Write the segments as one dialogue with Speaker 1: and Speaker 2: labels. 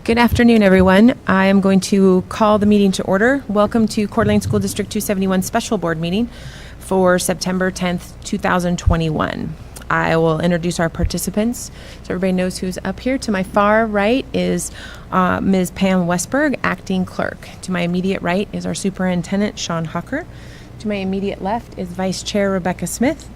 Speaker 1: Good afternoon, everyone. I am going to call the meeting to order. Welcome to Coeur d'Alene School District 271 Special Board Meeting for September 10th, 2021. I will introduce our participants so everybody knows who's up here. To my far right is Ms. Pam Westberg, Acting Clerk. To my immediate right is our Superintendent, Sean Hucker. To my immediate left is Vice Chair Rebecca Smith.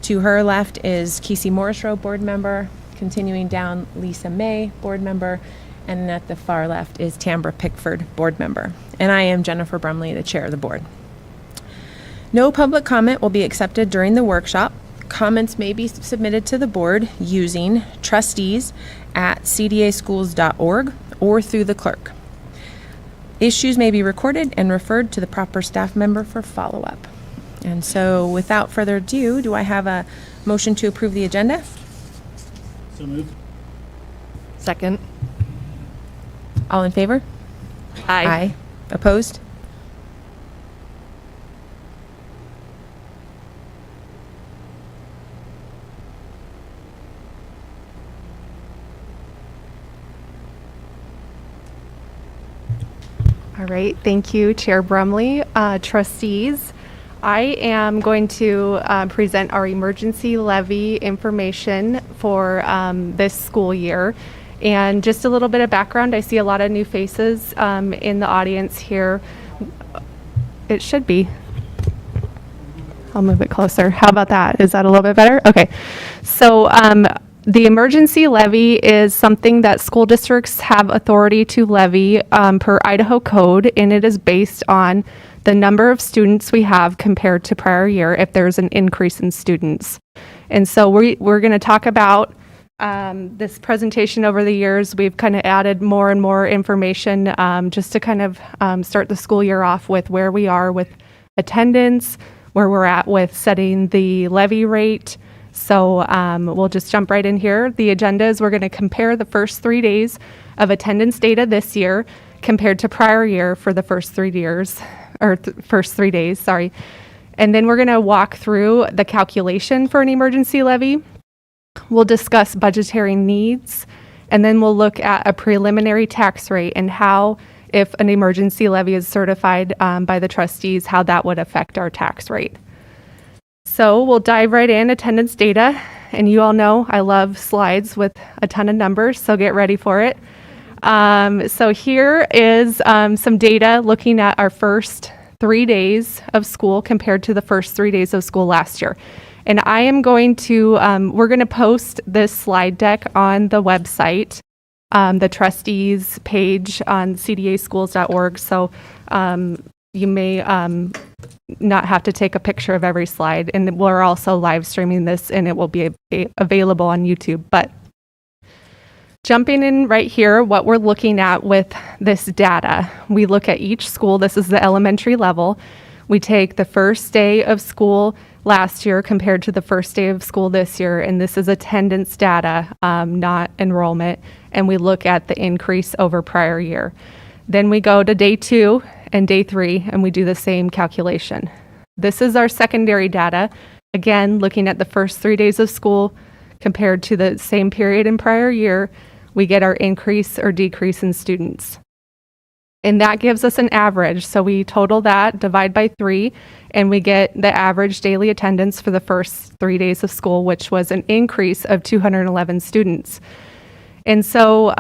Speaker 1: To her left is Casey Morrisroe, Board Member. Continuing down, Lisa May, Board Member. And at the far left is Tambra Pickford, Board Member. And I am Jennifer Brumley, the Chair of the Board. No public comment will be accepted during the workshop. Comments may be submitted to the Board using trustees@cdaschools.org or through the clerk. Issues may be recorded and referred to the proper staff member for follow-up. And so without further ado, do I have a motion to approve the agenda?
Speaker 2: So moved.
Speaker 3: Second.
Speaker 1: All in favor?
Speaker 3: Aye.
Speaker 1: Opposed?
Speaker 3: All right. Thank you, Chair Brumley. Trustees, I am going to present our emergency levy information for this school year. And just a little bit of background, I see a lot of new faces in the audience here. It should be. I'll move it closer. How about that? Is that a little bit better? Okay. So the emergency levy is something that school districts have authority to levy per Idaho code, and it is based on the number of students we have compared to prior year if there's an increase in students. And so we're going to talk about this presentation. Over the years, we've kind of added more and more information just to kind of start the school year off with where we are with attendance, where we're at with setting the levy rate. So we'll just jump right in here. The agenda is we're going to compare the first 3 days of attendance data this year compared to prior year for the first 3 years, or first 3 days, sorry. And then we're going to walk through the calculation for an emergency levy. We'll discuss budgetary needs, and then we'll look at a preliminary tax rate and how, if an emergency levy is certified by the trustees, how that would affect our tax rate. So we'll dive right in, attendance data, and you all know I love slides with a ton of numbers, so get ready for it. So here is some data looking at our first 3 days of school compared to the first 3 days of school last year. And I am going to, we're going to post this slide deck on the website, the trustees page on cdaschools.org. So you may not have to take a picture of every slide. And we're also live streaming this, and it will be available on YouTube. But jumping in right here, what we're looking at with this data, we look at each school. This is the elementary level. We take the first day of school last year compared to the first day of school this year, and this is attendance data, not enrollment, and we look at the increase over prior year. Then we go to day 2 and day 3, and we do the same calculation. This is our secondary data, again, looking at the first 3 days of school compared to the same period in prior year. We get our increase or decrease in students. And that gives us an average. So we total that, divide by 3, and we get the average daily attendance for the first 3 days of school, which was an increase of 211 students. And so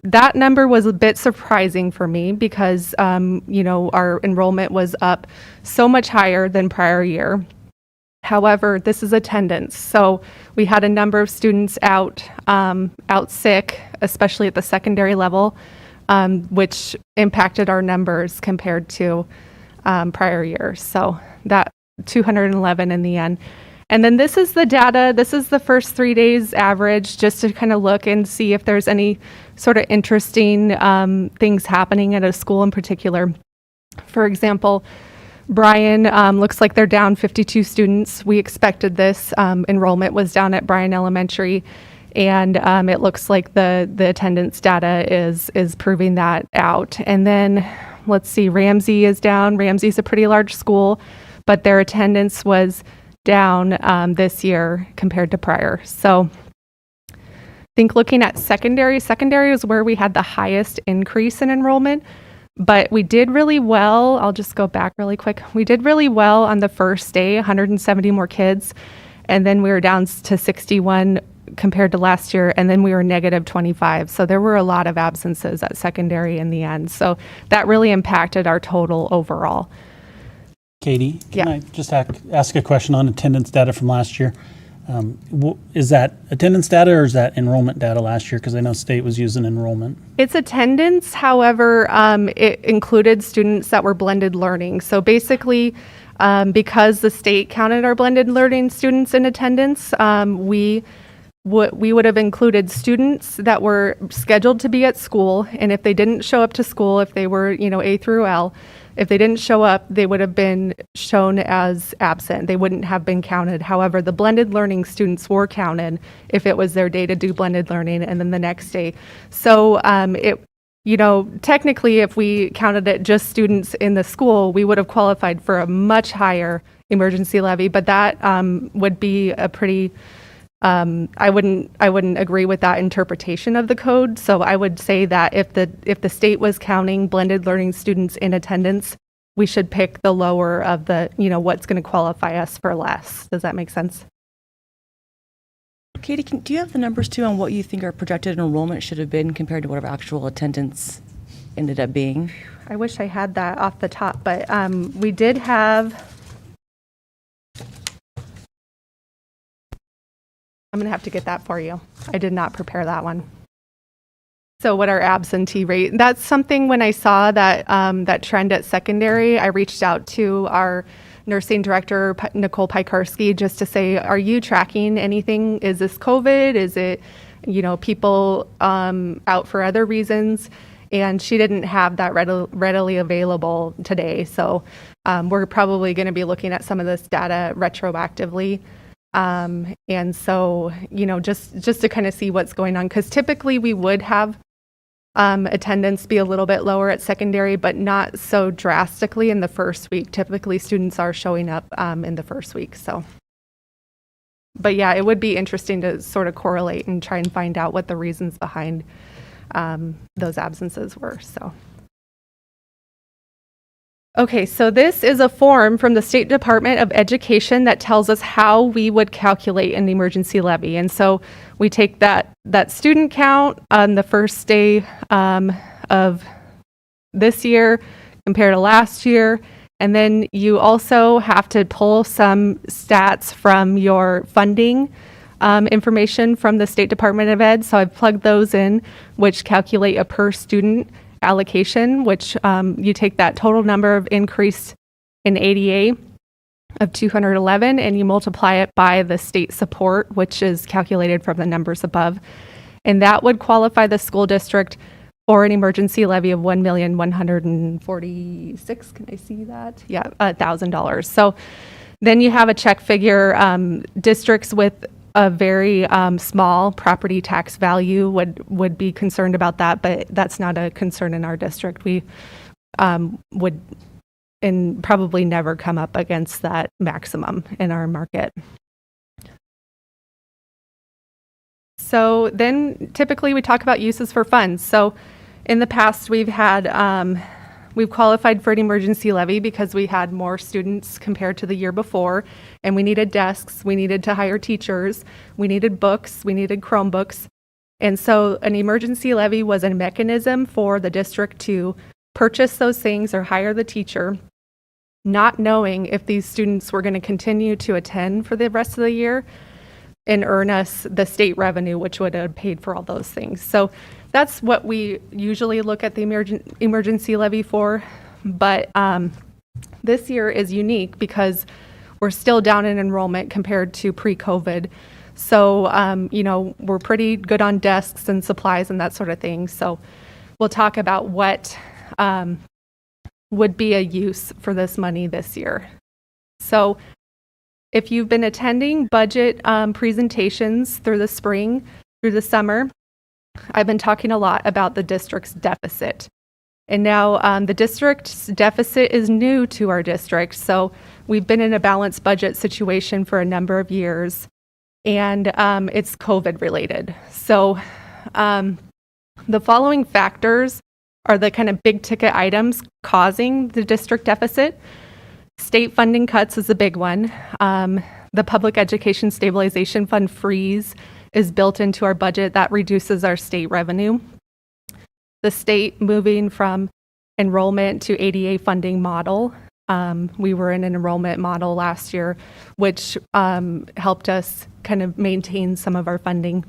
Speaker 3: that number was a bit surprising for me because, our enrollment was up so much higher than prior year. However, this is attendance. So we had a number of students out sick, especially at the secondary level, which impacted our numbers compared to prior years. So that 211 in the end. And then this is the data. This is the first 3 days average, just to kind of look and see if there's any sort of interesting things happening at a school in particular. For example, Bryan, looks like they're down 52 students. We expected this. Enrollment was down at Bryan Elementary. And it looks like the attendance data is proving that out. And then let's see, Ramsey is down. Ramsey's a pretty large school, but their attendance was down this year compared to prior. So think looking at secondary is where we had the highest increase in enrollment, but we did really well. I'll just go back really quick. We did really well on the first day, 170 more kids, and then we were down to 61 compared to last year, and then we were negative 25. So there were a lot of absences at secondary in the end. So that really impacted our total overall.
Speaker 2: Katie, can
Speaker 3: Yeah.
Speaker 2: I just ask a question on attendance data from last year? Is that attendance data or is that enrollment data last year? Because I know state was using enrollment.
Speaker 3: It's attendance. However, it included students that were blended learning. So basically, because the state counted our blended learning students in attendance, we would have included students that were scheduled to be at school, and if they didn't show up to school, if they were, A through L, if they didn't show up, they would have been shown as absent. They wouldn't have been counted. However, the blended learning students were counted if it was their day to do blended learning and then the next day. So technically, if we counted it just students in the school, we would have qualified for a much higher emergency levy, but that would be a pretty I wouldn't agree with that interpretation of the code. So I would say that if the state was counting blended learning students in attendance, we should pick the lower of the, what's going to qualify us for less. Does that make sense?
Speaker 4: Katie, do you have the numbers too on what you think our projected enrollment should have been compared to what our actual attendance ended up being?
Speaker 3: I wish I had that off the top, but we did have. I'm going to have to get that for you. I did not prepare that one. So what our absentee rate, that's something when I saw that that trend at secondary, I reached out to our nursing director, Nicole Pikarski, just to say, are you tracking anything? Is this COVID? Is it, people out for other reasons? And she didn't have that readily available today. So we're probably going to be looking at some of this data retroactively. And so, just to kind of see what's going on, because typically we would have attendance be a little bit lower at secondary, but not so drastically in the first week. Typically students are showing up in the first week. So, but yeah, it would be interesting to sort of correlate and try and find out what the reasons behind those absences were. So. Okay, so this is a form from the State Department of Education that tells us how we would calculate an emergency levy. And so we take that student count on the first day of this year compared to last year. And then you also have to pull some stats from your funding information from the State Department of Ed. So I've plugged those in, which calculate a per student allocation, which you take that total number of increase in ADA of 211 and you multiply it by the state support, which is calculated from the numbers above. And that would qualify the school district for an emergency levy of $1,146,000. Can I see that? Yeah, $1,000. So then you have a check figure. Districts with a very small property tax value would be concerned about that, but that's not a concern in our district. We would and probably never come up against that maximum in our market. So then typically we talk about uses for funds. So in the past we've qualified for an emergency levy because we had more students compared to the year before, and we needed desks, we needed to hire teachers, we needed books, we needed Chromebooks. And so an emergency levy was a mechanism for the district to purchase those things or hire the teacher, not knowing if these students were going to continue to attend for the rest of the year and earn us the state revenue, which would have paid for all those things. So that's what we usually look at the emergency levy for. But this year is unique because we're still down in enrollment compared to pre-COVID. So, we're pretty good on desks and supplies and that sort of thing. So we'll talk about what would be a use for this money this year. So if you've been attending budget presentations through the spring, through the summer, I've been talking a lot about the district's deficit. And now the district's deficit is new to our district. So we've been in a balanced budget situation for a number of years. and it's COVID related. So the following factors are the kind of big ticket items causing the district deficit. State funding cuts is a big one. The Public Education Stabilization Fund freeze is built into our budget. That reduces our state revenue. The state moving from enrollment to ADA funding model. We were in an enrollment model last year, which helped us kind of maintain some of our funding.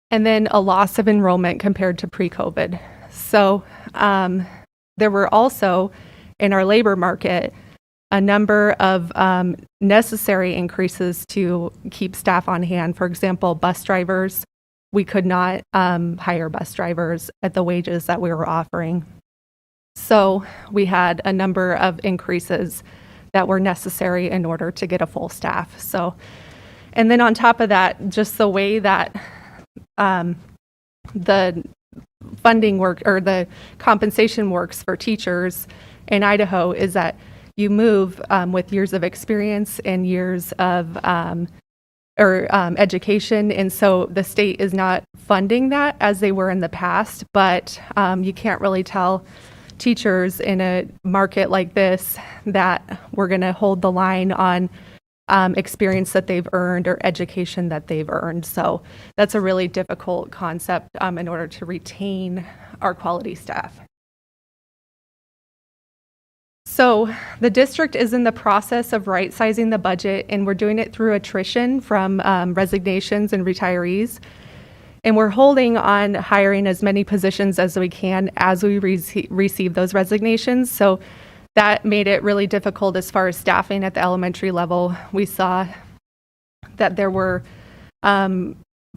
Speaker 3: And then a loss of enrollment compared to pre-COVID. So there were also, in our labor market, a number of necessary increases to keep staff on hand. For example, bus drivers. We could not hire bus drivers at the wages that we were offering. So we had a number of increases that were necessary in order to get a full staff. So, and then on top of that, just the way that the funding work or the compensation works for teachers in Idaho is that you move with years of experience and years of education, and so the state is not funding that as they were in the past, but you can't really tell teachers in a market like this that we're going to hold the line on experience that they've earned or education that they've earned. So that's a really difficult concept in order to retain our quality staff. So the district is in the process of right-sizing the budget, and we're doing it through attrition from resignations and retirees. And we're holding on hiring as many positions as we can as we receive those resignations. So that made it really difficult as far as staffing at the elementary level. We saw that there were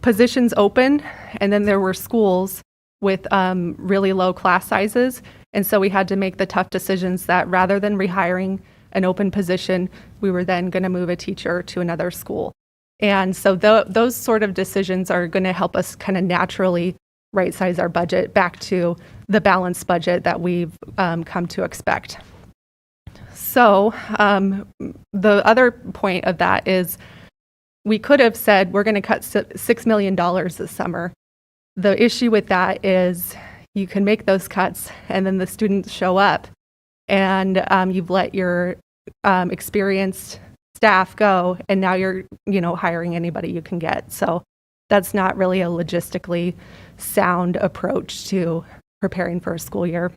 Speaker 3: positions open, and then there were schools with really low class sizes. And so we had to make the tough decisions that rather than rehiring an open position, we were then going to move a teacher to another school. And so those sort of decisions are going to help us kind of naturally right-size our budget back to the balanced budget that we've come to expect. So the other point of that is we could have said we're going to cut $6 million this summer. The issue with that is you can make those cuts and then the students show up and you've let your experienced staff go, and now you're hiring anybody you can get. So that's not really a logistically sound approach to preparing for a school year.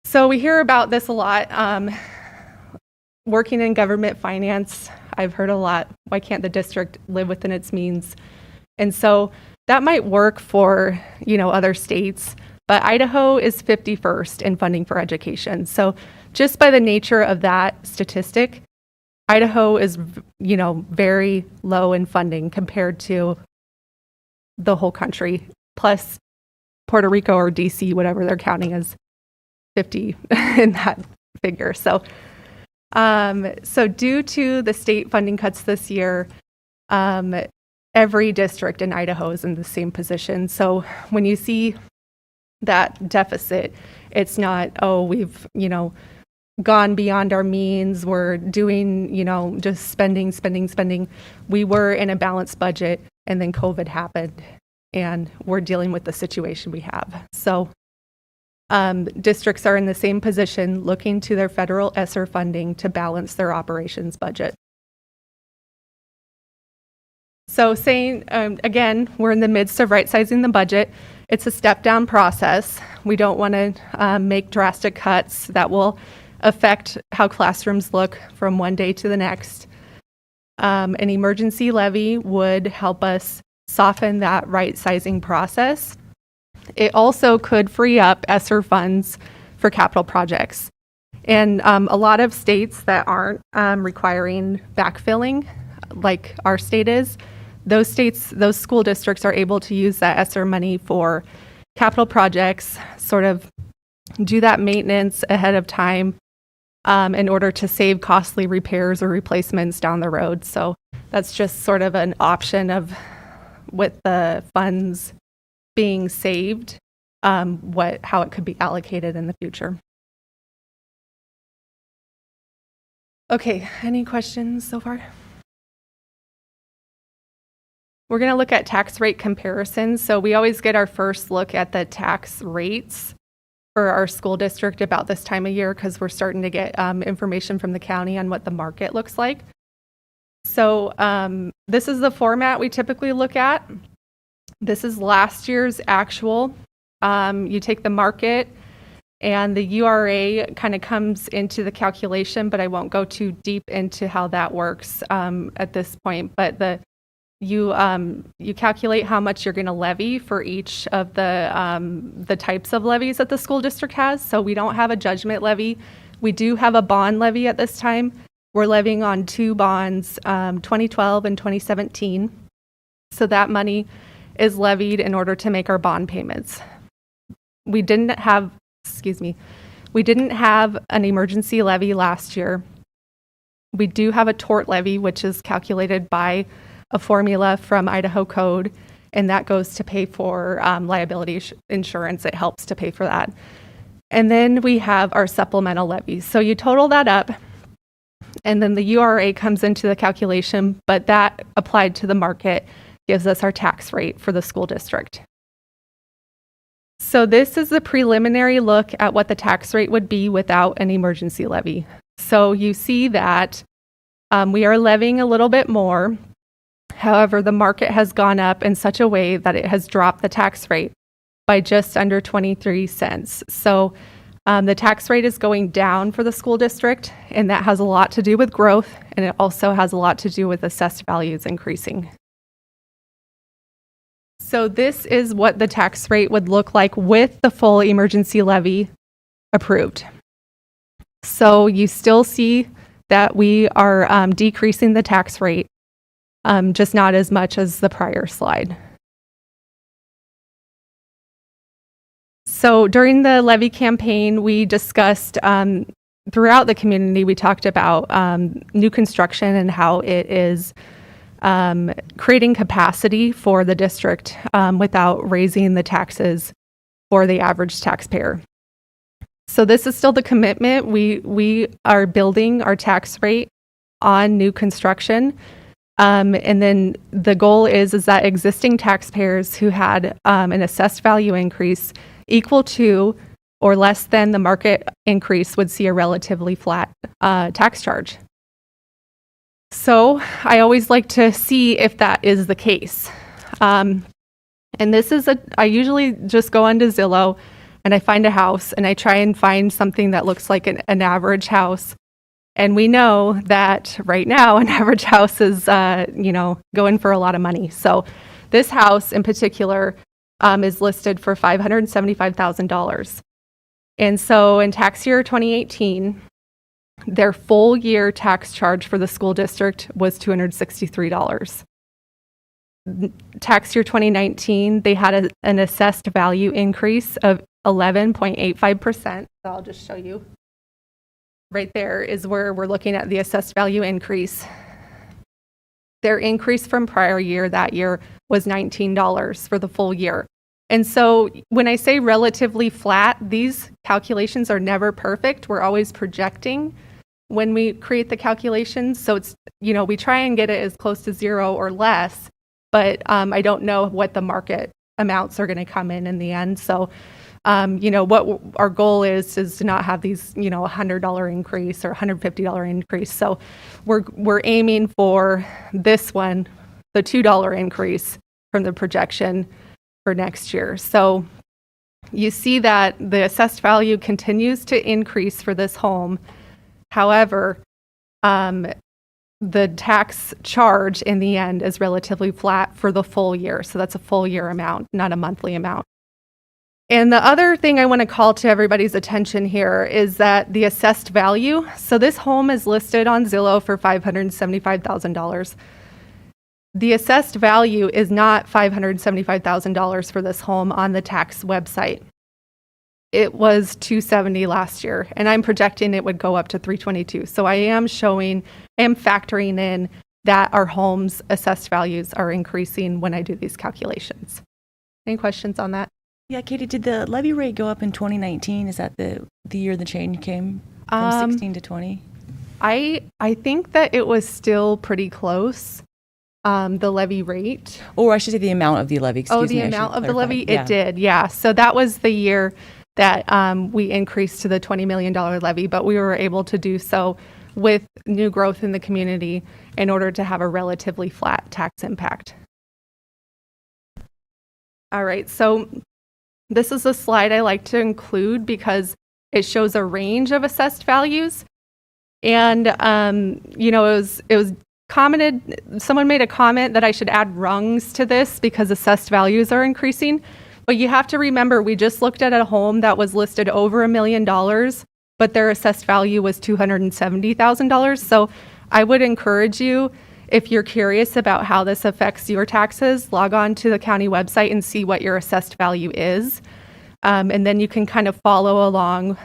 Speaker 3: So we hear about this a lot. Working in government finance, I've heard a lot, why can't the district live within its means? And so that might work for, other states, but Idaho is 51st in funding for education. So just by the nature of that statistic, Idaho is, very low in funding compared to the whole country, plus Puerto Rico or DC, whatever they're counting as 50 in that figure. So, so due to the state funding cuts this year, every district in Idaho is in the same position. So when you see that deficit, it's not, we've, gone beyond our means, we're doing, just spending. We were in a balanced budget, and then COVID happened, and we're dealing with the situation we have. So districts are in the same position, looking to their federal ESSER funding to balance their operations budget. So saying, again, we're in the midst of right-sizing the budget. It's a step-down process. We don't want to make drastic cuts that will affect how classrooms look from one day to the next. An emergency levy would help us soften that right-sizing process. It also could free up ESSER funds for capital projects. And a lot of states that aren't requiring backfilling, like our state is, those school districts are able to use that ESSER money for capital projects, sort of do that maintenance ahead of time in order to save costly repairs or replacements down the road. So that's just sort of an option of with the funds being saved, how it could be allocated in the future. Okay, any questions so far? We're going to look at tax rate comparisons. So we always get our first look at the tax rates for our school district about this time of year because we're starting to get information from the county on what the market looks like. So this is the format we typically look at. This is last year's actual. You take the market and the URA kind of comes into the calculation, but I won't go too deep into how that works at this point. But you calculate how much you're going to levy for each of the types of levies that the school district has. So we don't have a judgment levy. We do have a bond levy at this time. We're levying on 2 bonds, 2012 and 2017. So that money is levied in order to make our bond payments. We didn't have an emergency levy last year. We do have a tort levy, which is calculated by a formula from Idaho Code, and that goes to pay for liability insurance. It helps to pay for that. And then we have our supplemental levies. So you total that up, and then the URA comes into the calculation, but that applied to the market gives us our tax rate for the school district. So this is the preliminary look at what the tax rate would be without an emergency levy. So you see that we are levying a little bit more. However, the market has gone up in such a way that it has dropped the tax rate by just under 23 cents. So the tax rate is going down for the school district, and that has a lot to do with growth, and it also has a lot to do with assessed values increasing. So this is what the tax rate would look like with the full emergency levy approved. So you still see that we are decreasing the tax rate, just not as much as the prior slide. So during the levy campaign, we discussed throughout the community, we talked about new construction and how it is creating capacity for the district without raising the taxes for the average taxpayer. So this is still the commitment. We are building our tax rate on new construction. And then the goal is that existing taxpayers who had an assessed value increase equal to or less than the market increase would see a relatively flat tax charge. So I always like to see if that is the case. And this is I usually just go onto Zillow and I find a house and I try and find something that looks like an average house. And we know that right now an average house is, going for a lot of money. So this house in particular is listed for $575,000. And so in tax year 2018, their full year tax charge for the school district was $263. Tax year 2019, they had an assessed value increase of 11.85%. So I'll just show you. Right there is where we're looking at the assessed value increase. Their increase from prior year that year was $19 for the full year. And so when I say relatively flat, these calculations are never perfect. We're always projecting when we create the calculations. So it's, we try and get it as close to 0 or less, but I don't know what the market amounts are going to come in the end. So, what our goal is to not have these, $100 increase or $150 increase. So we're aiming for this one, the $2 increase from the projection for next year. So you see that the assessed value continues to increase for this home. However, the tax charge in the end is relatively flat for the full year. So that's a full year amount, not a monthly amount. And the other thing I want to call to everybody's attention here is that the assessed value, so this home is listed on Zillow for $575,000. The assessed value is not $575,000 for this home on the tax website. It was $270 last year, and I'm projecting it would go up to $322. So I am factoring in that our home's assessed values are increasing when I do these calculations. Any questions on that?
Speaker 4: Yeah, Katie, did the levy rate go up in 2019? Is that the year the change came from 16 to 20?
Speaker 3: I think that it was still pretty close. the levy rate.
Speaker 4: Or I should say the amount of the levy, excuse me.
Speaker 3: The
Speaker 4: I should
Speaker 3: amount of the
Speaker 4: clarify.
Speaker 3: levy?
Speaker 4: Yeah.
Speaker 3: It did, yeah. So that was the year that we increased to the $20 million levy, but we were able to do so with new growth in the community in order to have a relatively flat tax impact. All right, so this is a slide I like to include because it shows a range of assessed values. And, it was commented, someone made a comment that I should add rungs to this because assessed values are increasing. But you have to remember, we just looked at a home that was listed over $1 million, but their assessed value was $270,000. So I would encourage you, if you're curious about how this affects your taxes, log on to the county website and see what your assessed value is. And then you can kind of follow along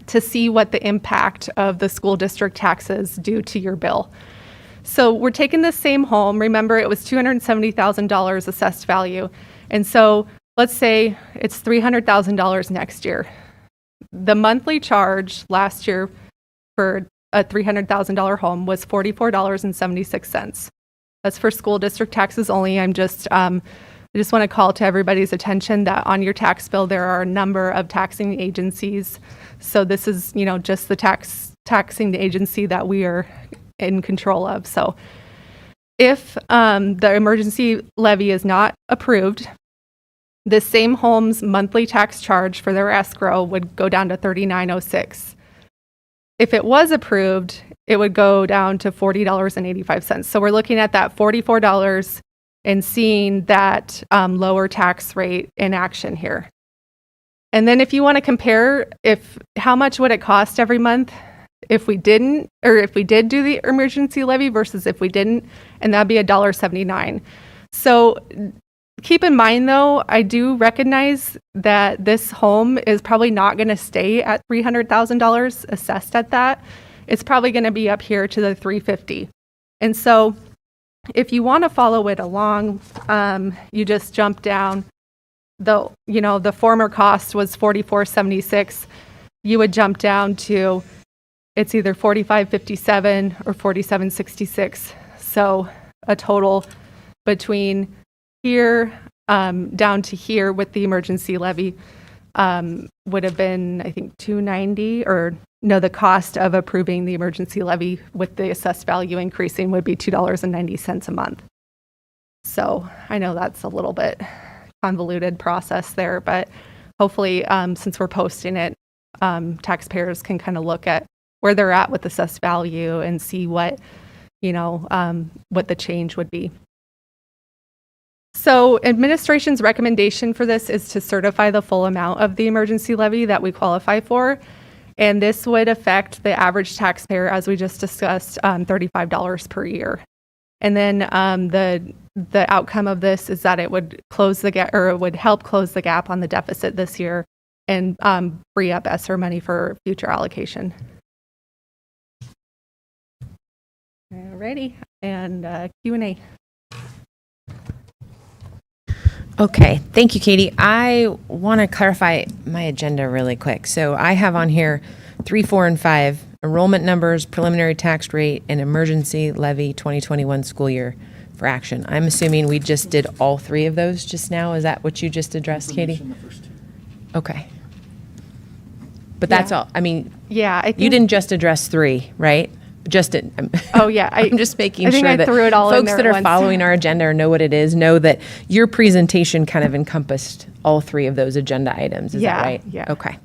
Speaker 3: to see what the impact of the school district taxes do to your bill. So we're taking the same home. Remember, it was $270,000 assessed value. And so let's say it's $300,000 next year. The monthly charge last year for a $300,000 home was $44.76. That's for school district taxes only. I just want to call to everybody's attention that on your tax bill, there are a number of taxing agencies. So this is, just the taxing agency that we are in control of. So if the emergency levy is not approved, the same home's monthly tax charge for their escrow would go down to $39.06. If it was approved, it would go down to $40.85. So we're looking at that $44 and seeing that lower tax rate in action here. And then if you want to compare how much would it cost every month if we did do the emergency levy versus if we didn't, and that'd be $1.79. So keep in mind though, I do recognize that this home is probably not going to stay at $300,000 assessed at that. It's probably going to be up here to the $350,000. And so if you want to follow it along, you just jump down. The former cost was $44.76. You would jump down to it's either $45.57 or $47.66. So a total between here down to here with the emergency levy would have been, I think, $290, or no, the cost of approving the emergency levy with the assessed value increasing would be $2.90 a month. So I know that's a little bit convoluted process there, but hopefully since we're posting it, taxpayers can kind of look at where they're at with assessed value and see what the change would be. So administration's recommendation for this is to certify the full amount of the emergency levy that we qualify for. And this would affect the average taxpayer, as we just discussed, $35 per year. And then the outcome of this is that it would close the gap, or it would help close the gap on the deficit this year and free up ESSER money for future allocation. Alrighty, and Q&A.
Speaker 1: Okay, thank you, Katie. I want to clarify my agenda really quick. So I have on here 3, 4, and 5, enrollment numbers, preliminary tax rate, and emergency levy 2021 school year for action. I'm assuming we just did all 3 of those just now. Is that what you just addressed, Katie? Okay. But that's all. I mean,
Speaker 3: yeah, I think
Speaker 1: you didn't just address 3, right?
Speaker 3: Oh yeah,
Speaker 1: I'm just making
Speaker 3: I think
Speaker 1: sure
Speaker 3: I
Speaker 1: that
Speaker 3: threw it all in
Speaker 1: folks
Speaker 3: there
Speaker 1: that
Speaker 3: at
Speaker 1: are
Speaker 3: once.
Speaker 1: following our agenda or know what it is, know that your presentation kind of encompassed all 3 of those agenda items. Is that right?
Speaker 3: Yeah.
Speaker 1: Okay.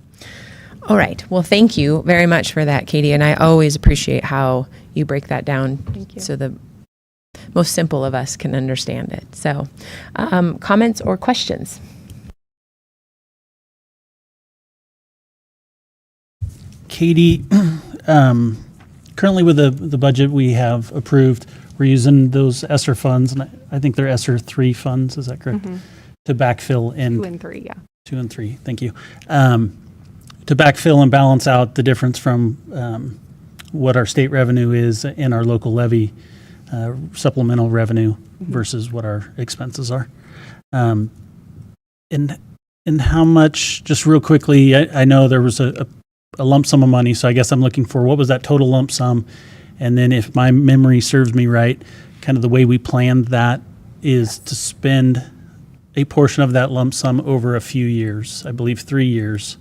Speaker 1: All right. Well, thank you very much for that, Katie. And I always appreciate how you break that down
Speaker 3: Thank you.
Speaker 1: so the most simple of us can understand it. So, comments or questions?
Speaker 2: Katie, currently with the budget we have approved, we're using those ESSER funds, and I think they're ESSER 3 funds, is that correct? To backfill in
Speaker 3: 2 and 3, yeah.
Speaker 2: 2 and 3, thank you. To backfill and balance out the difference from what our state revenue is and our local levy supplemental revenue versus what our expenses are. And how much, just real quickly, I know there was a lump sum of money, so I guess I'm looking for what was that total lump sum, And then if my memory serves me right, kind of the way we planned that is to spend a portion of that lump sum over a few years, I believe 3 years.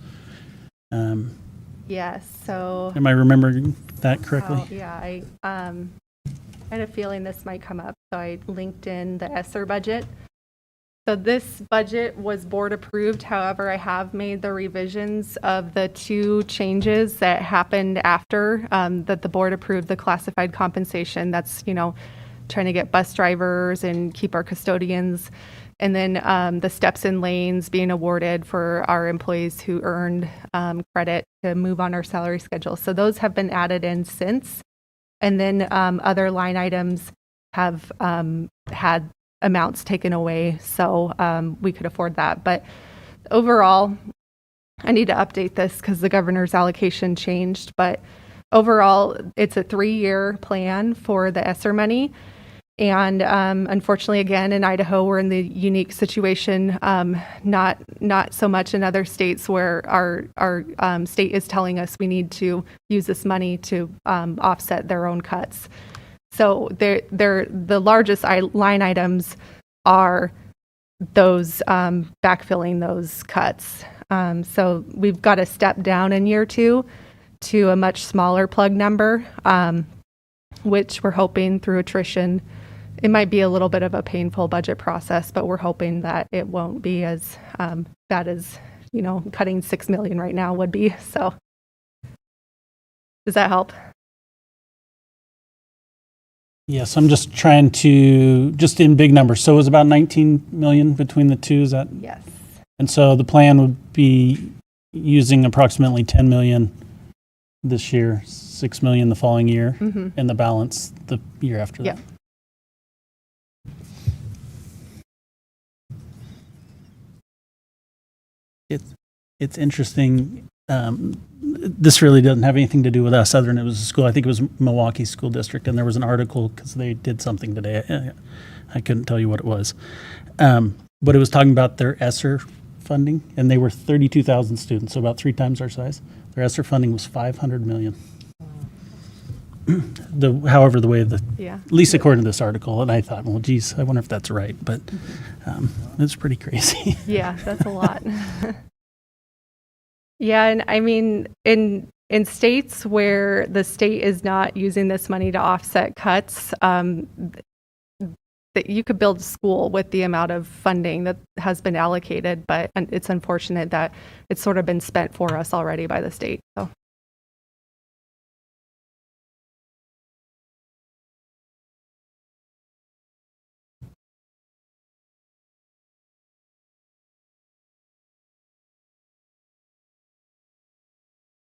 Speaker 3: Yes, so,
Speaker 2: Am I remembering that correctly?
Speaker 3: oh, yeah, I had a feeling this might come up, so I linked in the ESSER budget. So this budget was board approved, however, I have made the revisions of the 2 changes that happened after that the board approved the classified compensation. That's, trying to get bus drivers and keep our custodians. And then the steps in lanes being awarded for our employees who earned credit to move on our salary schedule. So those have been added in since. And then other line items have had amounts taken away, so we could afford that. But overall, I need to update this because the governor's allocation changed. But overall, it's a 3-year plan for the ESSER money. And unfortunately, again, in Idaho, we're in the unique situation, not so much in other states where our state is telling us we need to use this money to offset their own cuts. So the largest line items are those backfilling those cuts. So we've got to step down in year 2 to a much smaller plug number, which we're hoping through attrition. It might be a little bit of a painful budget process, but we're hoping that it won't be as bad as, cutting $6 million right now would be. So does that help?
Speaker 2: Yes, I'm just trying to, just in big numbers. So it was about 19 million between the two, is that?
Speaker 3: Yes.
Speaker 2: And so the plan would be using approximately 10 million this year, 6 million the following year, and the balance the year after that.
Speaker 3: Yeah.
Speaker 2: It's interesting. This really doesn't have anything to do with us, other than it was a school. I think it was Milwaukee School District, and there was an article because they did something today. I couldn't tell you what it was, but it was talking about their ESSER funding, and they were 32,000 students, so about 3 times our size. Their ESSER funding was $500 million. However, the way at least according to this article, and I thought, well, geez, I wonder if that's right, but it's pretty crazy.
Speaker 3: Yeah, that's a lot. Yeah, and I mean, in states where the state is not using this money to offset cuts, that you could build a school with the amount of funding that has been allocated, but it's unfortunate that it's sort of been spent for us already by the state. So.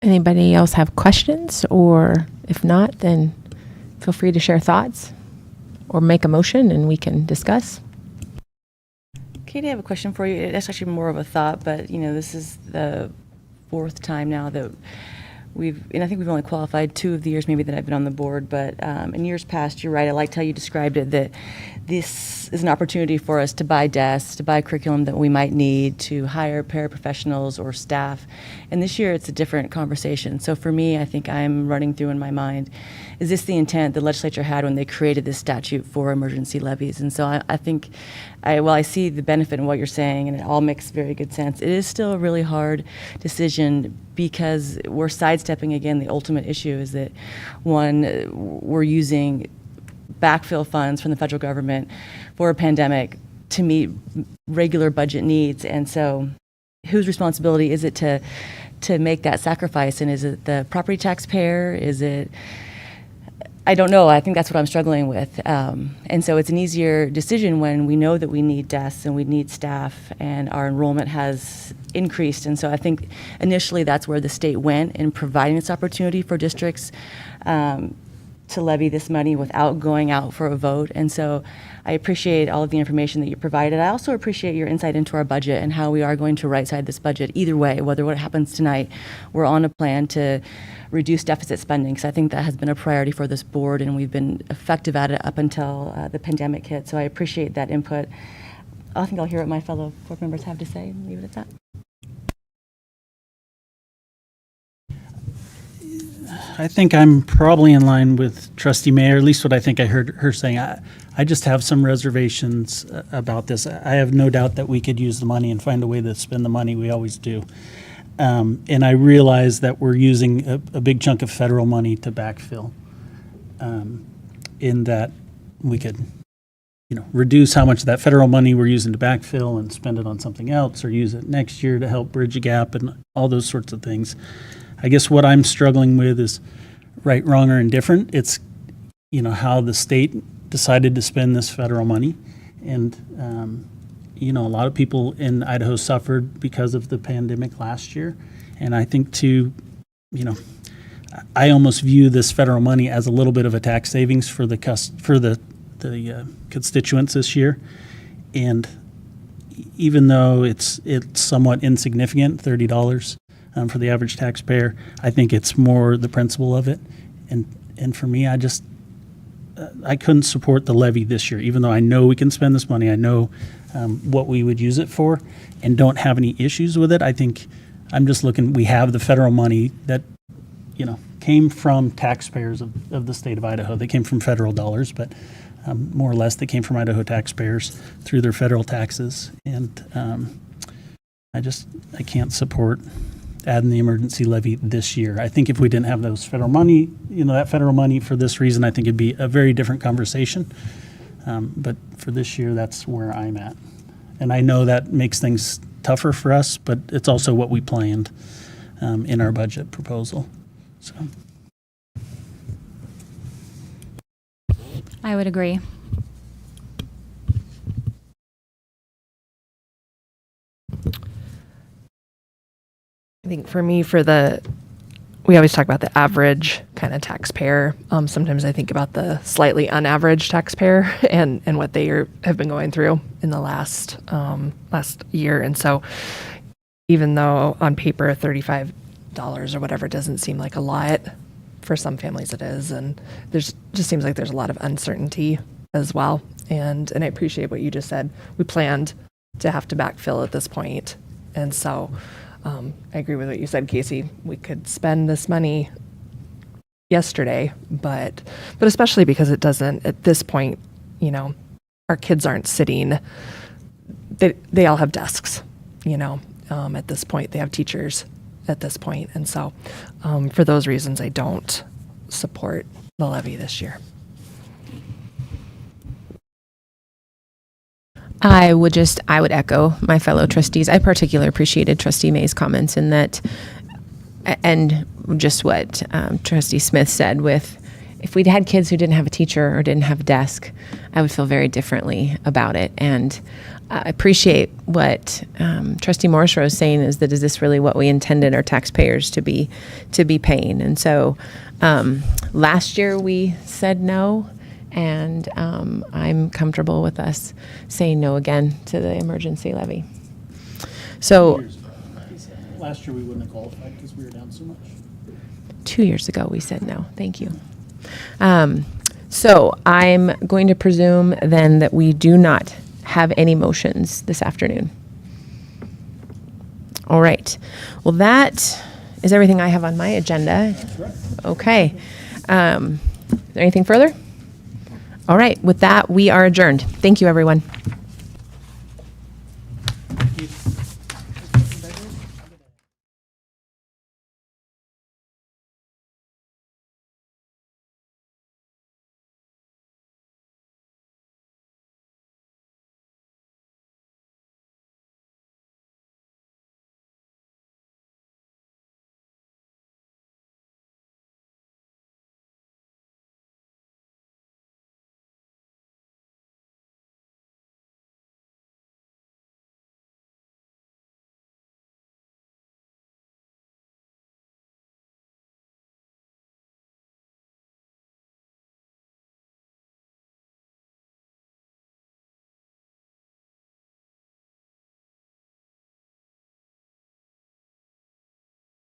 Speaker 1: Anybody else have questions? Or if not, then feel free to share thoughts or make a motion and we can discuss.
Speaker 4: Katie, I have a question for you. It's actually more of a thought, but this is the 4th time now that and I think we've only qualified 2 of the years maybe that I've been on the board, but in years past, you're right, I liked how you described it, that this is an opportunity for us to buy desks, to buy curriculum that we might need, to hire paraprofessionals or staff. And this year, it's a different conversation. So for me, I think I'm running through in my mind, is this the intent the legislature had when they created this statute for emergency levies? And so I think, while I see the benefit in what you're saying, and it all makes very good sense, it is still a really hard decision because we're sidestepping, again, the ultimate issue is that, one, we're using backfill funds from the federal government for a pandemic to meet regular budget needs. And so whose responsibility is it to make that sacrifice? And is it the property taxpayer? Is it, I don't know. I think that's what I'm struggling with. And so it's an easier decision when we know that we need desks and we need staff and our enrollment has increased. And so I think initially that's where the state went in providing this opportunity for districts to levy this money without going out for a vote. And so I appreciate all of the information that you provided. I also appreciate your insight into our budget and how we are going to right-side this budget. Either way, whether what happens tonight, we're on a plan to reduce deficit spending, because I think that has been a priority for this board, and we've been effective at it up until the pandemic hit. So I appreciate that input. I think I'll hear what my fellow board members have to say and leave it at that.
Speaker 2: I think I'm probably in line with Trustee May, or at least what I think I heard her saying. I just have some reservations about this. I have no doubt that we could use the money and find a way to spend the money. We always do. And I realize that we're using a big chunk of federal money to backfill, in that we could, reduce how much of that federal money we're using to backfill and spend it on something else, or use it next year to help bridge a gap and all those sorts of things. I guess what I'm struggling with is right, wrong, or indifferent. It's, how the state decided to spend this federal money. And, a lot of people in Idaho suffered because of the pandemic last year. And I think I almost view this federal money as a little bit of a tax savings for the constituents this year. And even though it's somewhat insignificant, $30 for the average taxpayer, I think it's more the principle of it. And for me, I couldn't support the levy this year, even though I know we can spend this money. I know what we would use it for, and don't have any issues with it. I think I'm just looking, we have the federal money that, came from taxpayers of the state of Idaho. They came from federal dollars, but more or less they came from Idaho taxpayers through their federal taxes. And I can't support adding the emergency levy this year. I think if we didn't have those federal money, that federal money for this reason, I think it'd be a very different conversation. But for this year, that's where I'm at. And I know that makes things tougher for us, but it's also what we planned in our budget proposal. So
Speaker 5: I would agree.
Speaker 6: I think for me, we always talk about the average kind of taxpayer. Sometimes I think about the slightly unaverage taxpayer and what they have been going through in the last year. And so even though on paper $35 or whatever doesn't seem like a lot, for some families it is. And just seems like there's a lot of uncertainty as well. And I appreciate what you just said. We planned to have to backfill at this point. And so I agree with what you said, Casey. We could spend this money yesterday, but especially because it doesn't, at this point, our kids aren't sitting, they all have desks, at this point. They have teachers at this point. And so for those reasons, I don't support the levy this year.
Speaker 1: I would echo my fellow trustees. I particularly appreciated Trustee May's comments in that, and just what Trustee Smith said with, if we'd had kids who didn't have a teacher or didn't have a desk, I would feel very differently about it. And I appreciate what Trustee Morris Rose saying is this really what we intended our taxpayers to be paying? And so last year we said no, and I'm comfortable with us saying no again to the emergency levy. So
Speaker 2: last year we wouldn't have qualified because we were down so much.
Speaker 1: 2 years ago we said no. Thank you. So I'm going to presume then that we do not have any motions this afternoon. All right. Well, that is everything I have on my agenda.
Speaker 2: That's right.
Speaker 1: Okay. Is there anything further? All right. With that, we are adjourned. Thank you, everyone.